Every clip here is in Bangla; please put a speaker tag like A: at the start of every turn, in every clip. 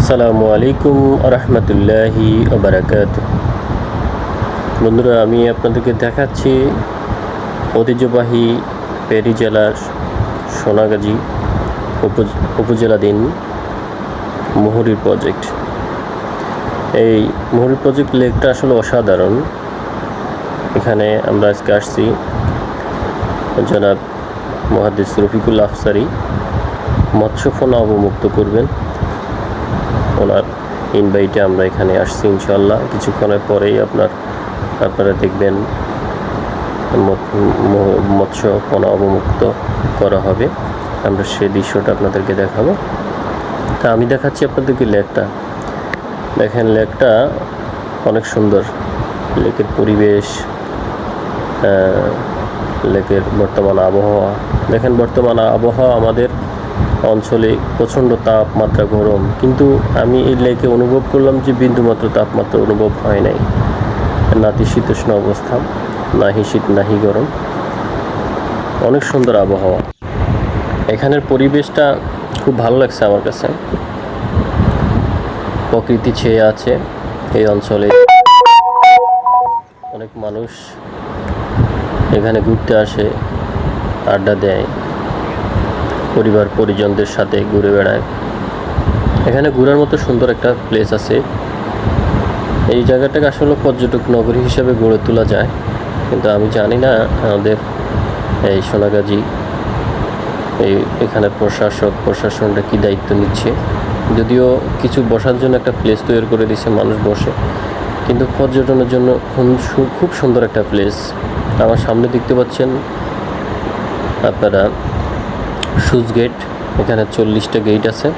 A: আসসালামু আলাইকুম রহমতুল্লাহি ওবারাকাতুহু। বন্ধুরা, আমি আপনাদেরকে দেখাচ্ছি ঐতিহ্যবাহী পেরি জেলার সোনাগাজী উপজেলাধীন মুহুরী প্রজেক্ট। এই মুহুরী প্রজেক্ট লেকটা আসলে অসাধারণ। এখানে আমরা আজকে আসছি জনাব মুহাদ্দিস রফিকুল আফসারী মৎস্যফনা অবমুক্ত করবেন। ওনার ইনভাইটে আমরা এখানে আসছি। ইনশাল্লাহ কিছুক্ষণের পরেই আপনারা দেখবেন মৎস্যফনা অবমুক্ত করা হবে। আমরা সেই দৃশ্যটা আপনাদেরকে দেখাবো। তা আমি দেখাচ্ছি আপনাদেরকে লেকটা। দেখেন, লেকটা অনেক সুন্দর। লেকের পরিবেশ, লেকের বর্তমান আবহাওয়া দেখেন। বর্তমান আবহাওয়া আমাদের অঞ্চলে প্রচণ্ড তাপমাত্রা, গরম, কিন্তু আমি এই লেকে অনুভব করলাম যে বিন্দুমাত্র তাপমাত্রা অনুভব হয় নাই। নাতিশীতোষ্ণ অবস্থা, নাহি শীত নাহি গরম, অনেক সুন্দর আবহাওয়া। এখানের পরিবেশটা খুব ভালো লাগছে আমার কাছে। প্রকৃতি ছেয়ে আছে এই অঞ্চলে। অনেক মানুষ এখানে ঘুরতে আসে, আড্ডা দেয়, পরিবার পরিজনদের সাথে ঘুরে বেড়ায়। এখানে ঘোরার মতো সুন্দর একটা প্লেস আছে। এই জায়গাটাকে আসলে পর্যটক নগরী হিসেবে গড়ে তোলা যায়, কিন্তু আমি জানি না আমাদের এই সোনাগাজী এখানে প্রশাসনটা কী দায়িত্ব নিচ্ছে। যদিও কিছু বসার জন্য একটা প্লেস তৈরি করে দিয়েছে, মানুষ বসে, কিন্তু পর্যটনের জন্য খুব সুন্দর একটা প্লেস। আমার সামনে দেখতে পাচ্ছেন আপনারা সুইচ গেট। এখানে 40টা গেট আছে,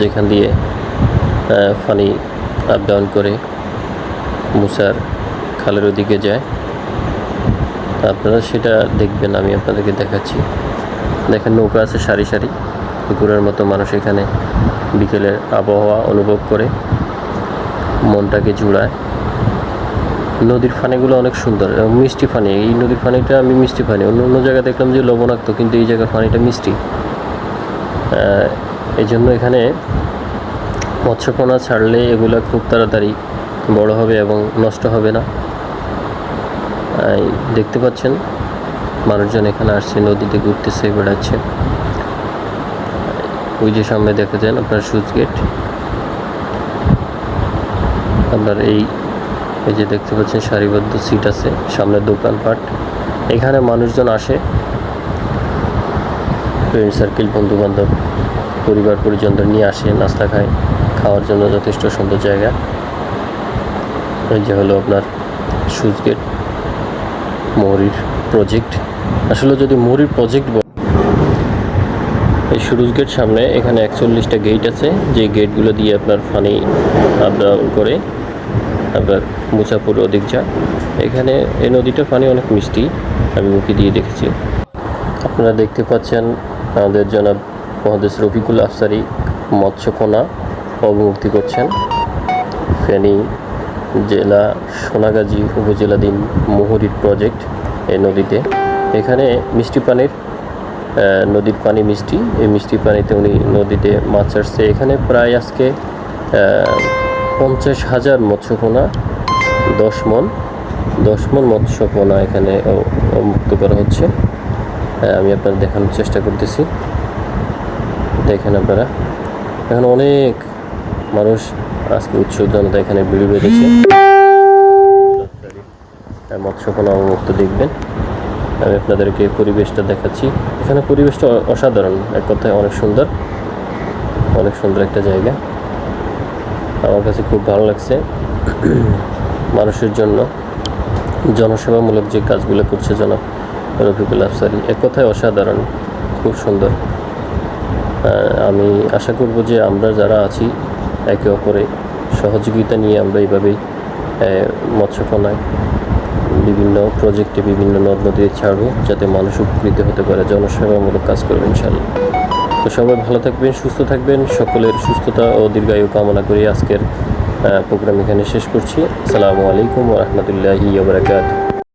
A: যেখান দিয়ে পানি আপ ডাউন করে মুসার খালের ওদিকে যায়। আপনারা সেটা দেখবেন, আমি আপনাদেরকে দেখাচ্ছি। দেখেন, নৌকা আছে সারি সারি, ঘোরার মতো। মানুষ এখানে বিকেলের আবহাওয়া অনুভব করে মনটাকে জুড়ায়। নদীর পানিগুলো অনেক সুন্দর এবং মিষ্টি পানি। এই নদীর পানিটা আমি মিষ্টি পানি, অন্য জায়গায় দেখলাম যে লবণাক্ত, কিন্তু এই জায়গার পানিটা মিষ্টি। এই জন্য এখানে মৎস্যপনা ছাড়লে এগুলো খুব তাড়াতাড়ি বড় হবে এবং নষ্ট হবে না। দেখতে পাচ্ছেন মানুষজন এখানে আসছে, নদীতে ঘুরতেছে, বেড়াচ্ছে। ওই যে সামনে দেখেছেন আপনার সুইচ গেট। আপনার এই যে দেখতে পাচ্ছেন সারিবদ্ধ সিট আছে, সামনে দোকানপাট। এখানে মানুষজন আসে, ফ্রেন্ড সার্কেল, বন্ধুবান্ধব, পরিবার পরিজনদের নিয়ে আসে, নাস্তা খাওয়ার জন্য যথেষ্ট সুন্দর জায়গা। এই যে হলো আপনার সুইচ গেট, মুহুরীর প্রজেক্ট। আসলে যদি মুহুরীর প্রজেক্ট এই সুইচ গেট সামনে এখানে 41টা গেট আছে, যে গেটগুলো দিয়ে আপনার পানি আপ ডাউন করে আপনার মুসাপুর ওদিক যায়। এখানে এই নদীটার পানি অনেক মিষ্টি, আমি মুখে দিয়ে দেখেছি। আপনারা দেখতে পাচ্ছেন আমাদের জনাব মুহাদ্দিস রফিকুল আফসারী মৎস্যপনা অবমুক্তি করছেন। ফেনী জেলা সোনাগাজী উপজেলাধীন মুহুরী প্রজেক্ট এই নদীতে। এখানে মিষ্টি পানির নদীর পানি মিষ্টি। এই মিষ্টি পানিতে উনি নদীতে মাছ ছাড়ছে। এখানে প্রায় আজকে 50,000 মৎস্যপনা, 10 মন মৎস্যপনা এখানে মুক্ত করা হচ্ছে। আমি আপনাদের দেখানোর চেষ্টা করতেছি। দেখেন আপনারা, এখানে অনেক মানুষ আজকে উৎসুক জনতা এখানে ভিড় বেঁধেছে। মৎস্যপনা অবমুক্ত দেখবেন। আমি আপনাদেরকে পরিবেশটা দেখাচ্ছি। এখানে পরিবেশটা অসাধারণ, এক কথায় অনেক সুন্দর একটা জায়গা। আমার কাছে খুব ভালো লাগছে। মানুষের জন্য জনসেবামূলক যে কাজগুলো করছে জনাব রফিকুল আফসারী, এক কথায় অসাধারণ, খুব সুন্দর। আমি আশা করব যে আমরা যারা আছি একে অপরে সহযোগিতা নিয়ে আমরা এইভাবেই মৎস্যপনায় বিভিন্ন প্রজেক্টে বিভিন্ন নদ নদী ছাড়বো, যাতে মানুষ উপকৃত হতে পারে। জনসেবামূলক কাজ করবেন ইনশাআল্লাহ। তো সবাই ভালো থাকবেন, সুস্থ থাকবেন। সকলের সুস্থতা ও দীর্ঘায়ু কামনা করি আজকের প্রোগ্রাম এখানে শেষ করছি। আসসালামু আলাইকুম ওয়া রাহমাতুল্লাহি ওয়া বারাকাতুহু।